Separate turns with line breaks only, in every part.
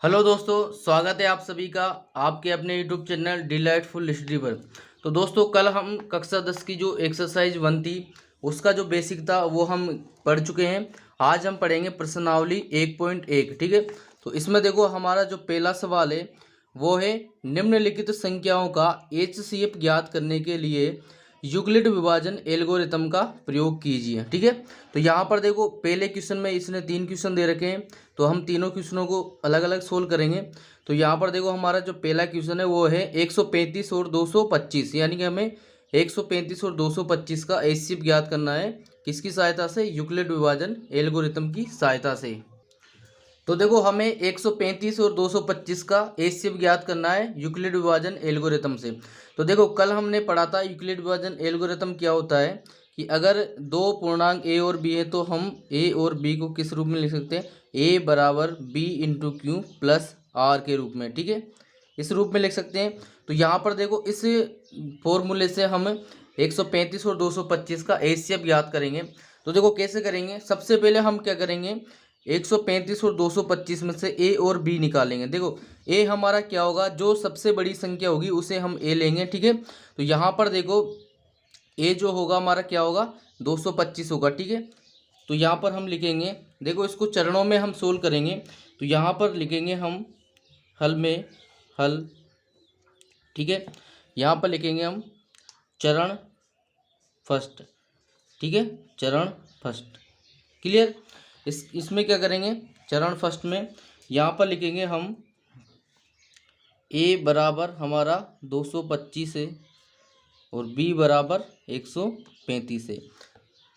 Hello दोस्तों, स्वागत है आप सभी का आपके अपने यूट्यूब चैनल डिलाइटफुल हिस्ट्री पर। तो दोस्तों, कल हम कक्षा 10 की जो एक्सरसाइज 1 थी उसका जो बेसिक था वो हम पढ़ चुके हैं। आज हम पढ़ेंगे प्रश्नावली 1.1। ठीक है, तो इसमें देखो हमारा जो पहला सवाल है वो है निम्नलिखित संख्याओं का एचसीएफ ज्ञात करने के लिए यूक्लिड विभाजन एल्गोरिथम का प्रयोग कीजिए। ठीक है, तो यहाँ पर देखो पहले क्वेश्चन में इसने 3 क्वेश्चन दे रखे हैं, तो हम तीनों क्वेश्चनों को अलग अलग सोल्व करेंगे। तो यहाँ पर देखो हमारा जो पहला क्वेश्चन है वो है 135 और 225, यानी कि हमें 135 और 225 का एचसीएफ ज्ञात करना है। किसकी सहायता से? यूक्लिड विभाजन एल्गोरिथम की सहायता से। तो देखो हमें 135 और 225 का एचसीएफ ज्ञात करना है यूक्लिड विभाजन एल्गोरिथम से। तो देखो कल हमने पढ़ा था यूक्लिड विभाजन एल्गोरिथम क्या होता है कि अगर दो पूर्णांक ए और बी है तो हम ए और बी को किस रूप में लिख सकते हैं? ए बराबर B into Q plus R के रूप में। ठीक है, इस रूप में लिख सकते हैं। तो यहाँ पर देखो इस फॉर्मूले से हम 135 और 225 का एचसीएफ ज्ञात करेंगे। तो देखो कैसे करेंगे? सबसे पहले हम क्या करेंगे, 135 और 225 में से ए और बी निकालेंगे। देखो ए हमारा क्या होगा, जो सबसे बड़ी संख्या होगी उसे हम ए लेंगे। ठीक है, तो यहाँ पर देखो ए जो होगा हमारा क्या होगा, 225 होगा। ठीक है, तो यहाँ पर हम लिखेंगे, देखो इसको चरणों में हम सोल्व करेंगे। तो यहाँ पर लिखेंगे हम हल में हल। ठीक है, यहाँ पर लिखेंगे हम चरण फर्स्ट। ठीक है, चरण फर्स्ट। क्लियर? इसमें क्या करेंगे, चरण फर्स्ट में यहाँ पर लिखेंगे हम ए बराबर हमारा 225 है और बी बराबर 135 है।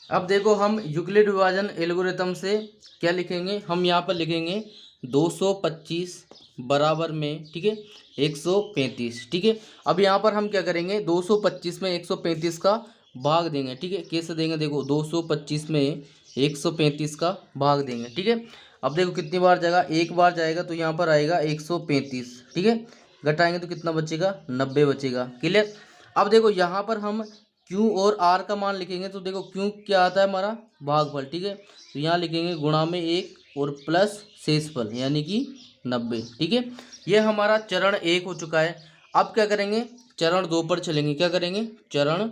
अब देखो हम यूक्लिड विभाजन एल्गोरिथम से क्या लिखेंगे, हम यहाँ पर लिखेंगे 225 बराबर में, ठीक है, 135। ठीक है, अब यहाँ पर हम क्या करेंगे, 225 में 135 का भाग देंगे। ठीक है, कैसे देंगे? देखो 225 में 135 का भाग देंगे। ठीक है, अब देखो कितनी बार जाएगा, एक बार जाएगा तो यहाँ पर आएगा 135। ठीक है, घटाएंगे तो कितना बचेगा, 90 बचेगा। क्लियर? अब देखो यहाँ पर हम क्यू और आर का मान लिखेंगे। तो देखो क्यू क्या आता है हमारा, भागफल। ठीक है, तो यहाँ लिखेंगे गुणा में 1 और प्लस शेषफल यानी कि 90। ठीक है, ये हमारा चरण 1 हो चुका है। अब क्या करेंगे, चरण 2 पर चलेंगे। क्या करेंगे, चरण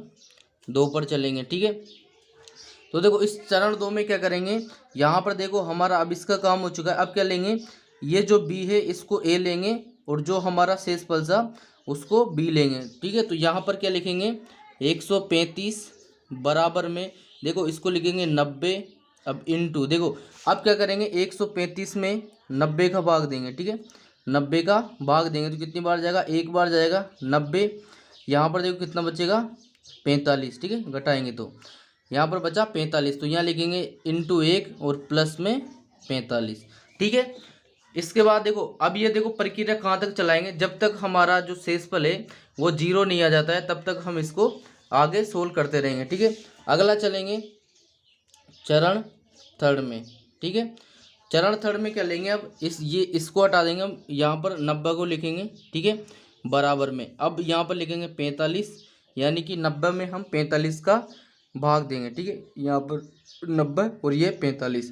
2 पर चलेंगे। ठीक है, तो देखो इस चरण 2 में क्या करेंगे, यहाँ पर देखो हमारा अब इसका काम हो चुका है। अब क्या लेंगे, ये जो बी है इसको ए लेंगे और जो हमारा शेषफल था उसको बी लेंगे। ठीक है, तो यहाँ पर क्या लिखेंगे, 135 बराबर में, देखो इसको लिखेंगे 90। अब इनटू, देखो अब क्या करेंगे, 135 में 90 का भाग देंगे। ठीक है, 90 का भाग देंगे तो कितनी बार जाएगा, एक बार जाएगा 90। यहाँ पर देखो कितना बचेगा, 45। ठीक है, घटाएंगे तो यहाँ पर बचा 45। तो यहाँ लिखेंगे इंटू 1 और प्लस में 45। ठीक है, इसके बाद देखो अब ये देखो प्रक्रिया कहाँ तक चलाएंगे, जब तक हमारा जो शेषफल है वो 0 नहीं आ जाता है तब तक हम इसको आगे सोल्व करते रहेंगे। ठीक है, अगला चलेंगे चरण थर्ड में। ठीक है, चरण थर्ड में क्या लेंगे, अब इसको हटा देंगे, हम यहाँ पर 90 को लिखेंगे। ठीक है, बराबर में, अब यहाँ पर लिखेंगे 45, यानी कि 90 में हम 45 का भाग देंगे। ठीक है, यहाँ पर 90 और ये 45।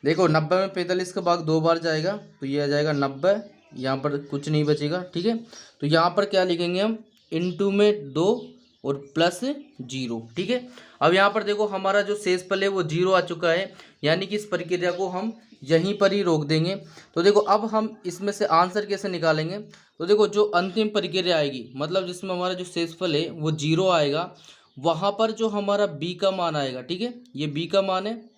देखो 90 में 45 का भाग 2 बार जाएगा तो ये आ जाएगा 90, यहाँ पर कुछ नहीं बचेगा। ठीक है, तो यहाँ पर क्या लिखेंगे हम, इनटू में 2 और प्लस 0। ठीक है, अब यहाँ पर देखो हमारा जो शेषफल है वो 0 आ चुका है, यानी कि इस प्रक्रिया को हम यहीं पर ही रोक देंगे। तो देखो अब हम इसमें से आंसर कैसे निकालेंगे, तो देखो जो अंतिम प्रक्रिया आएगी, मतलब जिसमें हमारा जो शेषफल है वो 0 आएगा, वहाँ पर जो हमारा बी का मान आएगा, ठीक है, ये बी का मान है,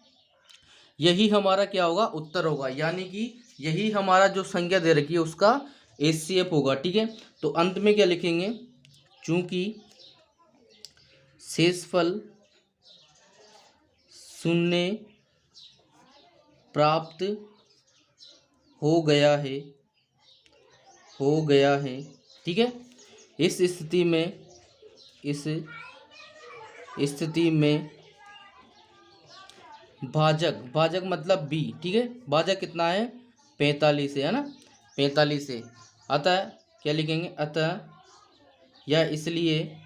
यही हमारा क्या होगा, उत्तर होगा, यानी कि यही हमारा जो संख्या दे रखी है उसका एचसीएफ होगा। ठीक है, तो अंत में क्या लिखेंगे, चूंकि शेषफल शून्य प्राप्त हो गया है। ठीक है, इस स्थिति में भाजक मतलब बी, ठीक है, भाजक कितना है, 45 है ना, 45 है। अतः क्या लिखेंगे, अतः या इसलिए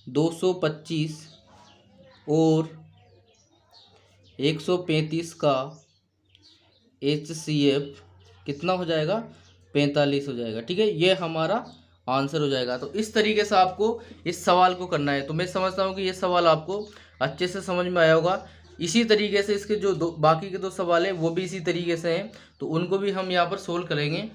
225 और 135 का एचसीएफ कितना हो जाएगा, 45 हो जाएगा। ठीक है, ये हमारा आंसर हो जाएगा। तो इस तरीके से आपको इस सवाल को करना है। तो मैं समझता हूँ कि ये सवाल आपको अच्छे से समझ में आया होगा। इसी तरीके से इसके जो बाकी के 2 सवाल हैं वो भी इसी तरीके से हैं, तो उनको भी हम यहाँ पर सोल्व करेंगे।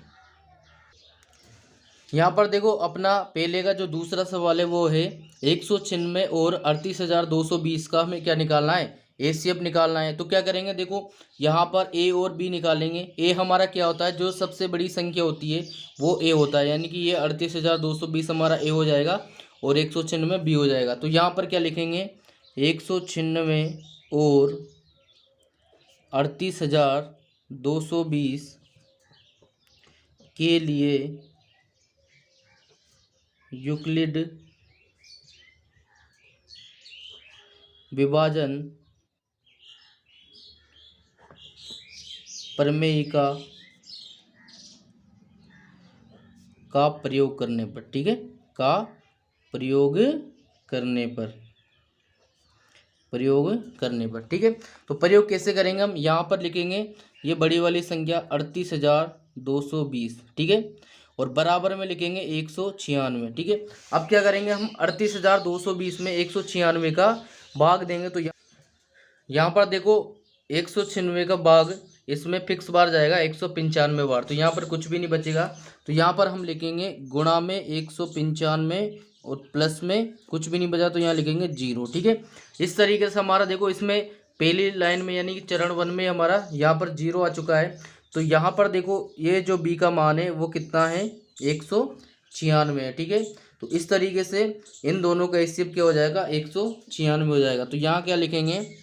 यहाँ पर देखो अपना पहले का जो दूसरा सवाल है वो है 196 और 38,220 का हमें क्या निकालना है, एचसीएफ निकालना है। तो क्या करेंगे, देखो यहाँ पर ए और बी निकालेंगे। ए हमारा क्या होता है, जो सबसे बड़ी संख्या होती है वो ए होता है, यानी कि ये 38,220 हमारा ए हो जाएगा और 196 बी हो जाएगा। तो यहाँ पर क्या लिखेंगे, 196 और 38,220 के लिए यूक्लिड विभाजन प्रमेय का प्रयोग करने पर, ठीक है, का प्रयोग करने पर, ठीक है। तो प्रयोग कैसे करेंगे हम, यहाँ पर लिखेंगे ये बड़ी वाली संख्या 38,220, ठीक है, और बराबर में लिखेंगे 196, ठीक है। अब क्या करेंगे हम, 38,220 में 196 का भाग देंगे। तो यहाँ पर देखो 196 का भाग इसमें फिक्स बार जाएगा 195 बार, तो यहाँ पर कुछ भी नहीं बचेगा। तो यहाँ पर हम लिखेंगे गुणा में 195 और प्लस में कुछ भी नहीं बचा, तो यहाँ लिखेंगे 0, ठीक है। इस तरीके से हमारा देखो इसमें पहली लाइन में यानी कि चरण 1 में हमारा यहाँ पर 0 आ चुका है। तो यहाँ पर देखो ये जो बी का मान है वो कितना है, 196 है, ठीक है। तो इस तरीके से इन दोनों का एचसीएफ क्या हो जाएगा, 196 हो जाएगा। तो यहाँ क्या लिखेंगे,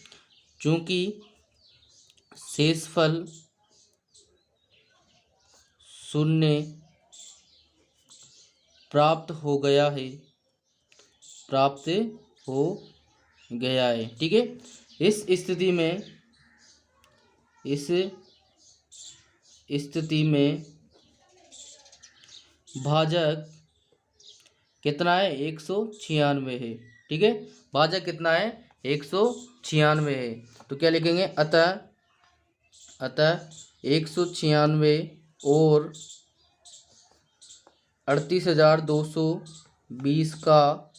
चूंकि शेषफल 0 प्राप्त हो गया है, ठीक है। इस स्थिति में भाजक कितना है, 196 है, ठीक है। भाजक कितना है, 196 है। तो क्या लिखेंगे, अतः 196 और 38,220 का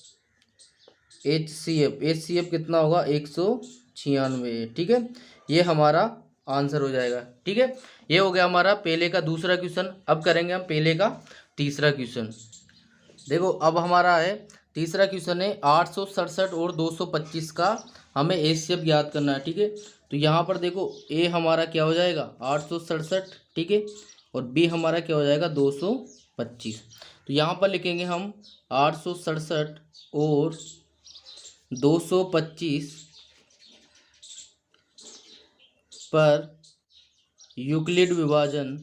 एचसीएफ कितना होगा, 196 है, ठीक है। ये हमारा आंसर हो जाएगा, ठीक है। ये हो गया हमारा पहले का दूसरा क्वेश्चन। अब करेंगे हम पहले का तीसरा क्वेश्चन। देखो अब हमारा है तीसरा क्वेश्चन है 867 और 225 का हमें एचसीएफ याद करना है, ठीक है। तो यहाँ पर देखो ए हमारा क्या हो जाएगा, 867, ठीक है, और बी हमारा क्या हो जाएगा, 225। तो यहाँ पर लिखेंगे हम 867 और 225 पर यूक्लिड विभाजन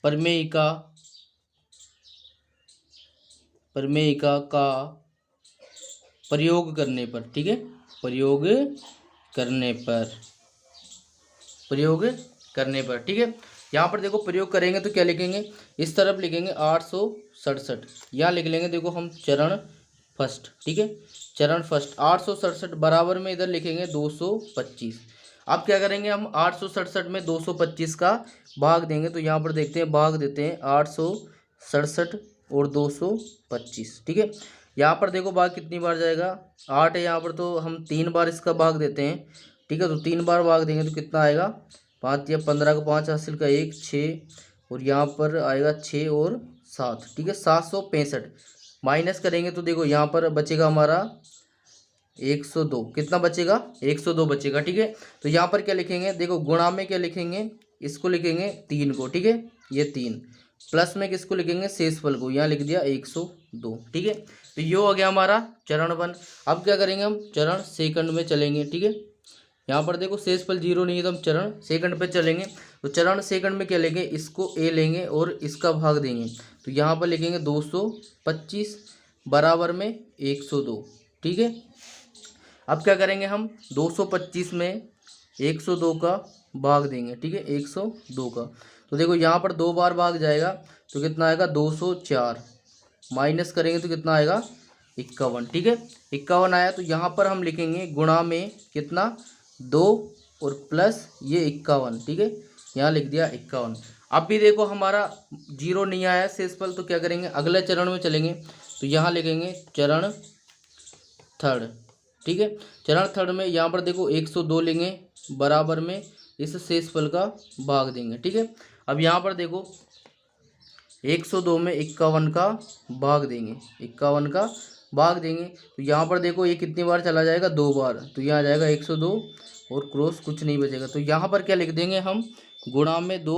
प्रमेयिका का प्रयोग करने पर, ठीक है, प्रयोग करने पर, ठीक है। यहाँ पर देखो प्रयोग करेंगे तो क्या लिखेंगे, इस तरफ लिखेंगे 867, यहाँ लिख लेंगे देखो हम चरण फर्स्ट, ठीक है, चरण फर्स्ट 867 बराबर में इधर लिखेंगे 225। अब क्या करेंगे हम, 867 में 225 का भाग देंगे। तो यहाँ पर देखते हैं, भाग देते हैं 867 और 225, ठीक है। यहाँ पर देखो भाग कितनी बार जाएगा, 8 है यहाँ पर, तो हम 3 बार इसका भाग देते हैं, ठीक है। तो 3 बार भाग देंगे तो कितना आएगा, 5 या 15 का 5 हासिल का 1, 6, और यहाँ पर आएगा 6 और 7, ठीक है, 765। माइनस करेंगे तो देखो यहाँ पर बचेगा हमारा 102, कितना बचेगा, 102 बचेगा, ठीक है। तो यहाँ पर क्या लिखेंगे, देखो गुणा में क्या लिखेंगे, इसको लिखेंगे 3 को, ठीक है, ये 3, प्लस में किसको लिखेंगे, शेषफल को, यहाँ लिख दिया 102, ठीक है। तो ये हो गया हमारा चरण 1। अब क्या करेंगे हम, चरण सेकंड में चलेंगे, ठीक है। यहाँ पर देखो शेषफल 0 नहीं है तो हम चरण सेकंड पे चलेंगे। तो चरण सेकंड में क्या लेंगे, इसको ए लेंगे और इसका भाग देंगे। तो यहाँ पर लिखेंगे 225 बराबर में 102, ठीक है। अब क्या करेंगे हम, 225 में 102 का भाग देंगे, ठीक है, 102 का। तो देखो यहाँ पर 2 बार भाग जाएगा तो कितना आएगा, 204, माइनस करेंगे तो कितना आएगा, 51, ठीक है, 51 आया। तो यहाँ पर हम लिखेंगे गुणा में कितना, 2 और प्लस ये 51, ठीक है, यहाँ लिख दिया 51। अब भी देखो हमारा 0 नहीं आया शेषफल, तो क्या करेंगे, अगले चरण में चलेंगे, तो यहाँ लिखेंगे चरण थर्ड, ठीक है। चरण थर्ड में यहाँ पर देखो 102 लेंगे, बराबर में इस शेषफल का भाग देंगे, ठीक है। अब यहाँ पर देखो 102 में 51 का भाग देंगे, 51 का भाग देंगे, तो यहाँ पर देखो ये कितनी बार चला जाएगा, 2 बार, तो यहाँ आ जाएगा 102 और क्रॉस कुछ नहीं बचेगा, तो यहाँ पर क्या लिख देंगे हम, गुणा में 2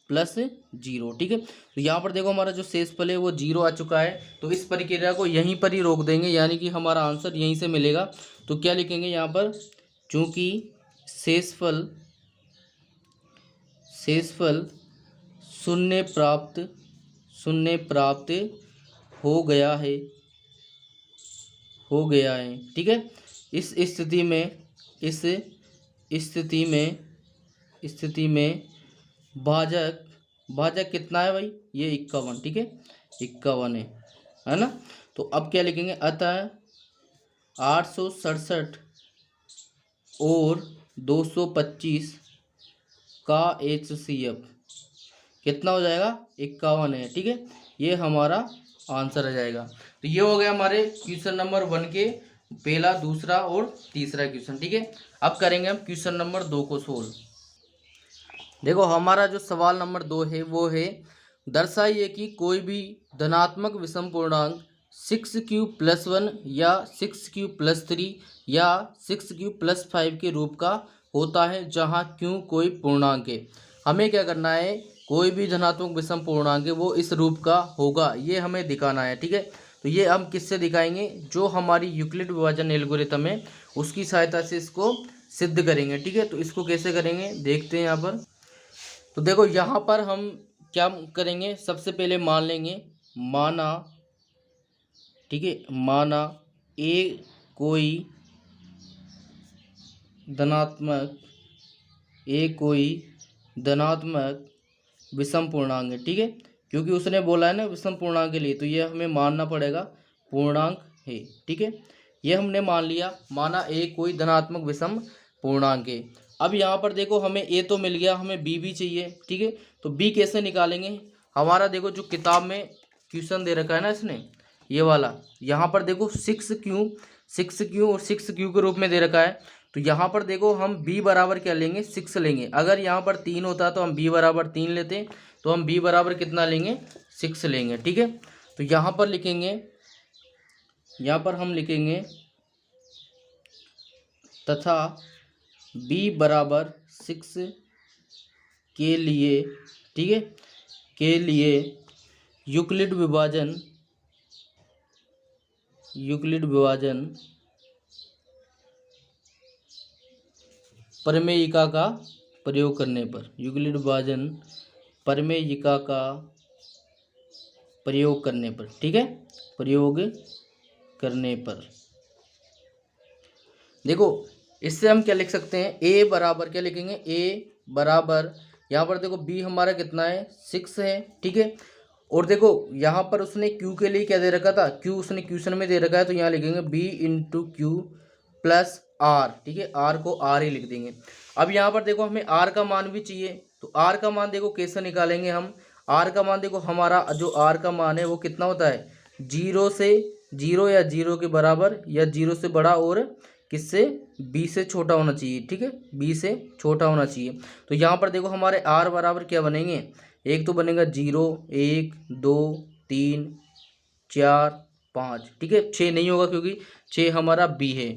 प्लस 0, ठीक है। तो यहाँ पर देखो हमारा जो शेषफल है वो 0 आ चुका है, तो इस प्रक्रिया को यहीं पर ही रोक देंगे, यानी कि हमारा आंसर यहीं से मिलेगा। तो क्या लिखेंगे यहाँ पर, चूँकि शेषफल शून्य प्राप्त हो गया है, ठीक है। इस स्थिति में भाजक कितना है भाई, ये 51, ठीक है, 51 है ना। तो अब क्या लिखेंगे, अतः 867 और 225 का HCF कितना हो जाएगा, 51 है, ठीक है, ये हमारा आंसर आ जाएगा। तो ये हो गया हमारे क्वेश्चन नंबर 1 के पहला, दूसरा और तीसरा क्वेश्चन, ठीक है। अब करेंगे हम क्वेश्चन नंबर 2 को सोल्व। देखो हमारा जो सवाल नंबर 2 है वो है, दर्शाइए कि कोई भी धनात्मक विषम पूर्णांक 6q+1 या 6q+3 या 6q+5 के रूप का होता है जहाँ q कोई पूर्णांक है। हमें क्या करना है, कोई भी धनात्मक विषम पूर्णांक है वो इस रूप का होगा, ये हमें दिखाना है, ठीक है। तो ये हम किससे दिखाएंगे, जो हमारी यूक्लिड विभाजन एल्गोरिथम है उसकी सहायता से इसको सिद्ध करेंगे, ठीक है। तो इसको कैसे करेंगे देखते हैं यहाँ पर। तो देखो यहाँ पर हम क्या करेंगे, सबसे पहले मान लेंगे, माना, ठीक है, माना ए कोई धनात्मक विषम पूर्णांक है, ठीक है, क्योंकि उसने बोला है ना विषम पूर्णांक के लिए, तो ये हमें मानना पड़ेगा पूर्णांक है, ठीक है। ये हमने मान लिया, माना ए कोई धनात्मक विषम पूर्णांक है। अब यहाँ पर देखो हमें ए तो मिल गया, हमें बी भी चाहिए, ठीक है। तो बी कैसे निकालेंगे, हमारा देखो जो किताब में क्वेश्चन दे रखा है ना इसने, ये वाला, यहाँ पर देखो 6q और 6q के रूप में दे रखा है। तो यहाँ पर देखो हम b बराबर क्या लेंगे, 6 लेंगे। अगर यहाँ पर 3 होता तो हम b बराबर 3 लेते, तो हम b बराबर कितना लेंगे, 6 लेंगे, ठीक है। तो यहाँ पर लिखेंगे, यहाँ पर हम लिखेंगे तथा b बराबर 6 के लिए, ठीक है, के लिए यूक्लिड विभाजन प्रमेयिका का प्रयोग करने पर, यूक्लिड विभाजन प्रमेयिका का प्रयोग करने पर, ठीक है, प्रयोग करने पर। देखो इससे हम क्या लिख सकते हैं, a बराबर क्या लिखेंगे, a बराबर, यहाँ पर देखो b हमारा कितना है, 6 है, ठीक है। और देखो यहाँ पर उसने q के लिए क्या दे रखा था, q उसने क्वेश्चन में दे रखा है, तो यहाँ लिखेंगे b × q प्लस r, ठीक है, r को r ही लिख देंगे। अब यहाँ पर देखो हमें r का मान भी चाहिए, तो r का मान देखो कैसे निकालेंगे हम, r का मान देखो हमारा जो r का मान है वो कितना होता है, 0 या 0 के बराबर या 0 से बड़ा और किससे, b से छोटा होना चाहिए, ठीक है, b से छोटा होना चाहिए। तो यहाँ पर देखो हमारे r बराबर क्या बनेंगे, एक तो बनेगा 0, 1, 2, 3, 4, 5, ठीक है, 6 नहीं होगा क्योंकि 6 हमारा b है,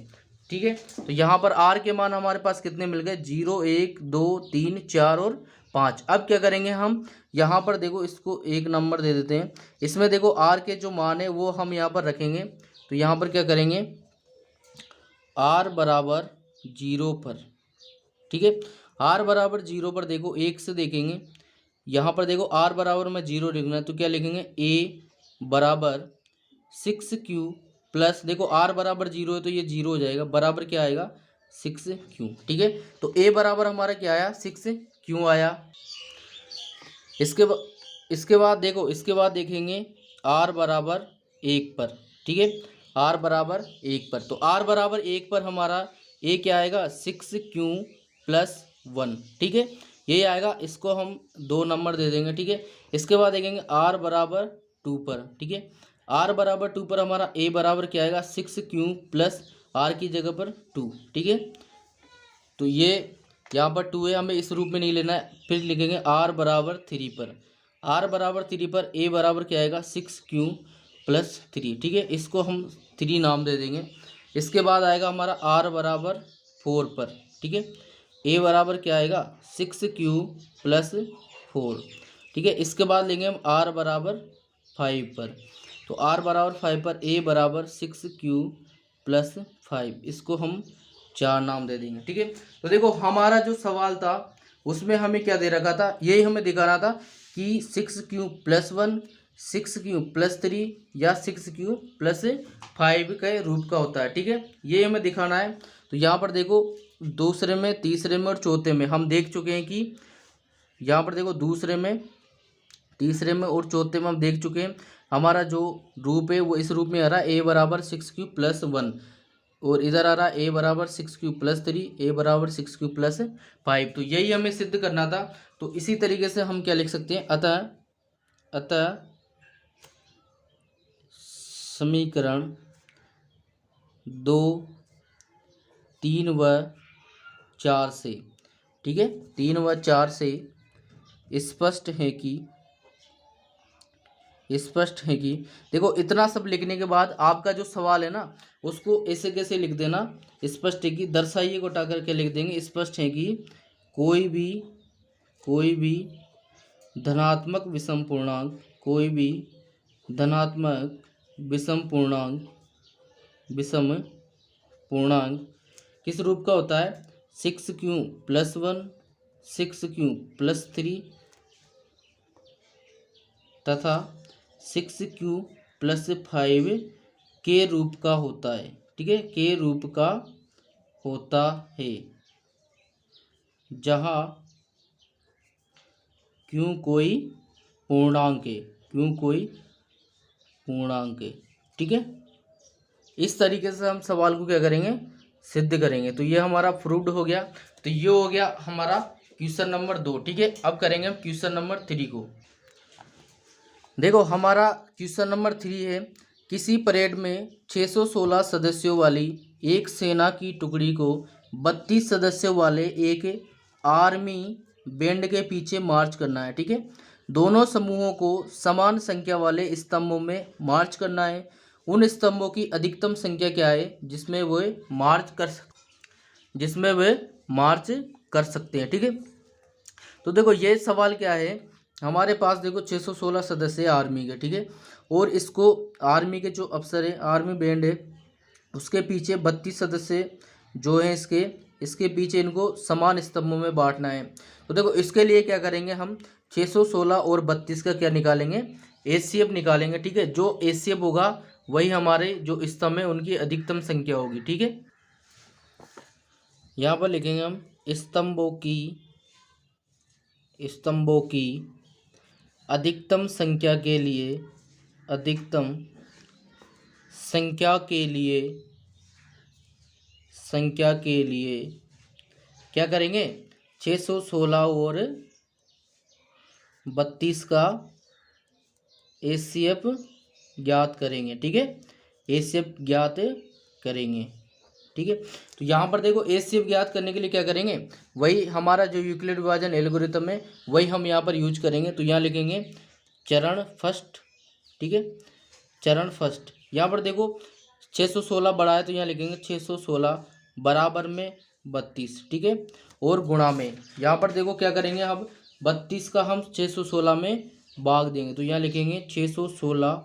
ठीक है। तो यहाँ पर r के मान हमारे पास कितने मिल गए, 0, 1, 2, 3, 4 और 5। अब क्या करेंगे हम, यहाँ पर देखो इसको एक नंबर दे देते हैं, इसमें देखो r के जो मान है वो हम यहाँ पर रखेंगे। तो यहाँ पर क्या करेंगे, r बराबर 0 पर, ठीक है, r बराबर 0 पर देखो 1 से देखेंगे, यहाँ पर देखो r बराबर में 0 लिखना है, तो क्या लिखेंगे, a बराबर 6q प्लस, देखो r बराबर 0 है तो ये 0 हो जाएगा, बराबर क्या आएगा, 6q, ठीक है। तो a बराबर हमारा क्या आया, 6q आया। इसके बाद देखो, इसके बाद देखेंगे r बराबर 1 पर, ठीक है, r बराबर 1 पर, तो r बराबर 1 पर हमारा a क्या आएगा, 6q +1, ठीक है, यही आएगा। इसको हम 2 नंबर दे देंगे, ठीक है। इसके बाद देखेंगे r बराबर 2 पर, ठीक है। r बराबर 2 पर हमारा a बराबर क्या आएगा 6q प्लस r की जगह पर 2, ठीक है। तो ये यहाँ पर 2 है, हमें इस रूप में नहीं लेना है। फिर लिखेंगे r बराबर 3 पर, r बराबर 3 पर a बराबर क्या आएगा 6q प्लस 3, ठीक है। इसको हम 3 नाम दे देंगे। इसके बाद आएगा हमारा r बराबर 4 पर, ठीक है। a बराबर क्या आएगा 6q प्लस 4, ठीक है। इसके बाद लेंगे हम r बराबर 5 पर, तो r बराबर 5 पर a बराबर 6q प्लस 5, इसको हम 4 नाम दे देंगे, ठीक है। तो देखो हमारा जो सवाल था उसमें हमें क्या दे रखा था, यही हमें दिखाना था कि 6q प्लस 1, 6q प्लस 3 या 6q प्लस 5 के रूप का होता है, ठीक है। ये हमें दिखाना है। तो यहाँ पर देखो दूसरे में, तीसरे में और चौथे में हम देख चुके हैं कि यहाँ पर देखो दूसरे में, तीसरे में और चौथे में हम देख चुके हैं हमारा जो रूप है वो इस रूप में आ रहा है a बराबर 6q प्लस 1, और इधर आ रहा है a बराबर 6q प्लस 3, a बराबर 6q प्लस 5। तो यही हमें सिद्ध करना था। तो इसी तरीके से हम क्या लिख सकते हैं, अतः समीकरण 2, 3 व 4 से, ठीक है, 3 व 4 से स्पष्ट है कि देखो इतना सब लिखने के बाद आपका जो सवाल है ना उसको ऐसे कैसे लिख देना, स्पष्ट है कि दर्शाइए को हटा करके लिख देंगे। स्पष्ट है कि कोई भी धनात्मक विषम पूर्णांक, कोई भी धनात्मक विषम पूर्णांक किस रूप का होता है 6q प्लस 1, 6q प्लस 3 तथा 6q प्लस 5 के रूप का होता है, ठीक है, के रूप का होता है, जहाँ q कोई पूर्णांक है, ठीक है। इस तरीके से हम सवाल को क्या करेंगे, सिद्ध करेंगे। तो ये हमारा प्रूव्ड हो गया। तो ये हो गया हमारा क्वेश्चन नंबर 2, ठीक है। अब करेंगे हम क्वेश्चन नंबर 3 को। देखो हमारा क्वेश्चन नंबर 3 है, किसी परेड में 616 सदस्यों वाली एक सेना की टुकड़ी को 32 सदस्यों वाले एक आर्मी बैंड के पीछे मार्च करना है, ठीक है। दोनों समूहों को समान संख्या वाले स्तंभों में मार्च करना है। उन स्तंभों की अधिकतम संख्या क्या है जिसमें वे मार्च कर सकते हैं, ठीक है। तो देखो ये सवाल क्या है, हमारे पास देखो 616 सदस्य आर्मी के, ठीक है, और इसको आर्मी के जो अफसर है, आर्मी बैंड है, उसके पीछे 32 सदस्य जो हैं इसके पीछे इनको समान स्तंभों में बांटना है। तो देखो इसके लिए क्या करेंगे हम 616 और 32 का क्या निकालेंगे, एचसीएफ निकालेंगे, ठीक है। जो एचसीएफ होगा वही हमारे जो स्तंभ है उनकी अधिकतम संख्या होगी, ठीक है। यहाँ पर लिखेंगे हम स्तंभों की अधिकतम संख्या के लिए क्या करेंगे 616 और 32 का एचसीएफ ज्ञात करेंगे, ठीक है, एचसीएफ ज्ञात करेंगे, ठीक है। तो यहाँ पर देखो एचसीएफ ज्ञात करने के लिए क्या करेंगे, वही हमारा जो यूक्लिड विभाजन एल्गोरिथम है वही हम यहाँ पर यूज करेंगे। तो यहाँ लिखेंगे चरण फर्स्ट, ठीक है, चरण फर्स्ट। यहाँ पर देखो 616 बड़ा है तो यहाँ लिखेंगे 616 बराबर में 32, ठीक है, और गुणा में यहाँ पर देखो क्या करेंगे, अब 32 का हम 616 में भाग देंगे। तो यहाँ लिखेंगे 616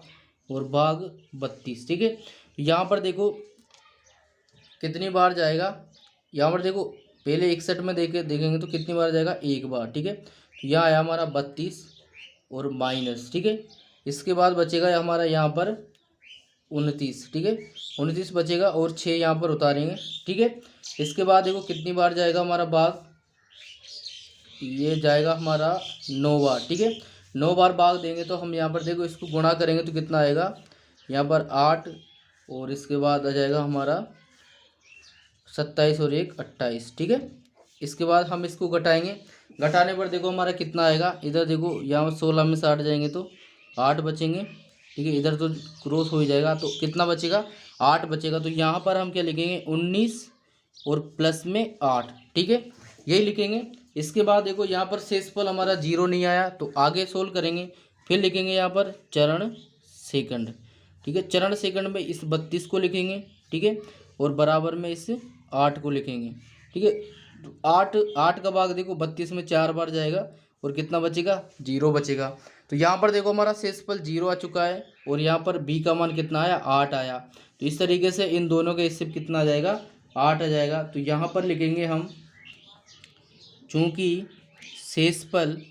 और भाग 32, ठीक है। यहाँ पर देखो कितनी बार जाएगा, यहाँ पर देखो पहले 61 में देखेंगे तो कितनी बार जाएगा, एक बार, ठीक है। तो यहाँ आया हमारा 32 और माइनस, ठीक है। इसके बाद बचेगा हमारा यहाँ पर 29, ठीक है, 29 बचेगा और 6 यहाँ पर उतारेंगे, ठीक है। इसके बाद देखो कितनी बार जाएगा हमारा भाग, ये जाएगा हमारा 9 बार, ठीक है। 9 बार भाग देंगे तो हम यहाँ पर देखो इसको गुणा करेंगे तो कितना आएगा, यहाँ पर 8 और इसके बाद आ जाएगा हमारा 27 और 1 28, ठीक है। इसके बाद हम इसको घटाएंगे। घटाने पर देखो हमारा कितना आएगा, इधर देखो यहाँ 16 में से 8 जाएंगे तो 8 बचेंगे, ठीक है। इधर तो क्रॉस हो ही जाएगा, तो कितना बचेगा, 8 बचेगा। तो यहाँ पर हम क्या लिखेंगे, 19 और प्लस में 8, ठीक है, यही लिखेंगे। इसके बाद देखो यहाँ पर शेषफल हमारा 0 नहीं आया, तो आगे सोल्व करेंगे। फिर लिखेंगे यहाँ पर चरण सेकंड, ठीक है। चरण सेकंड में इस 32 को लिखेंगे, ठीक है, और बराबर में इस 8 को लिखेंगे, ठीक है। तो 8 का भाग देखो 32 में 4 बार जाएगा और कितना बचेगा, 0 बचेगा। तो यहाँ पर देखो हमारा शेषफल 0 आ चुका है और यहाँ पर b का मान कितना आया, 8 आया। तो इस तरीके से इन दोनों के हिस्से कितना आ जाएगा, 8 आ जाएगा। तो यहाँ पर लिखेंगे हम, चूँकि शेषफल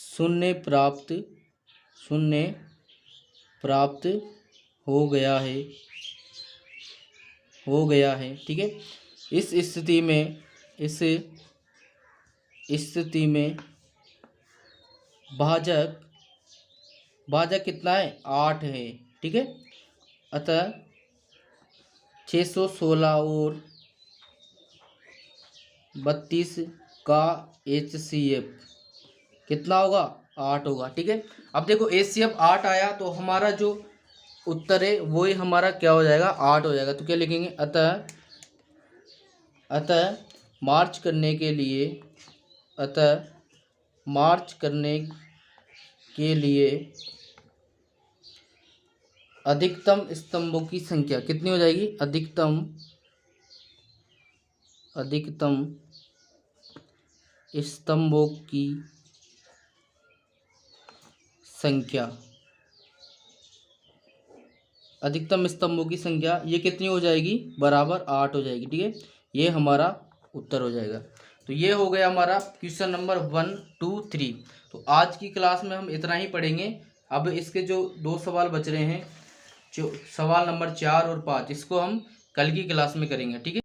शून्य प्राप्त हो गया है, ठीक है। इस स्थिति में भाजक कितना है, 8 है, ठीक है। अतः 616 और 32 का HCF कितना होगा, 8 होगा, ठीक है। अब देखो HCF 8 आया, तो हमारा जो उत्तर है वो ही हमारा क्या हो जाएगा, 8 हो जाएगा। तो क्या लिखेंगे, अतः मार्च करने के लिए अधिकतम स्तंभों की संख्या कितनी हो जाएगी, अधिकतम स्तंभों की संख्या ये कितनी हो जाएगी, बराबर 8 हो जाएगी, ठीक है। ये हमारा उत्तर हो जाएगा। तो ये हो गया हमारा क्वेश्चन नंबर 1, 2, 3। तो आज की क्लास में हम इतना ही पढ़ेंगे। अब इसके जो 2 सवाल बच रहे हैं, जो सवाल नंबर 4 और 5, इसको हम कल की क्लास में करेंगे, ठीक है।